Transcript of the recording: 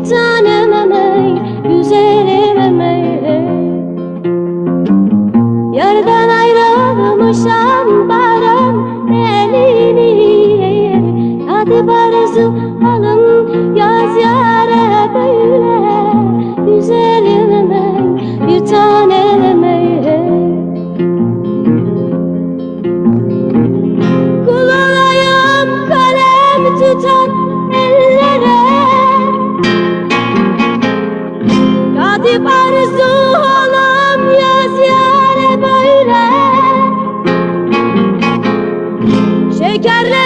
bir tanem emey, güzelim emey. Yardan ayrılmışam barım elini, hadi barızı alım yaz yâre böyle. Güzelim emey, bir tanem emey. Kul olayım kalem tutan ellere, kadip arzu olam yaz yâre böyle. Şekerle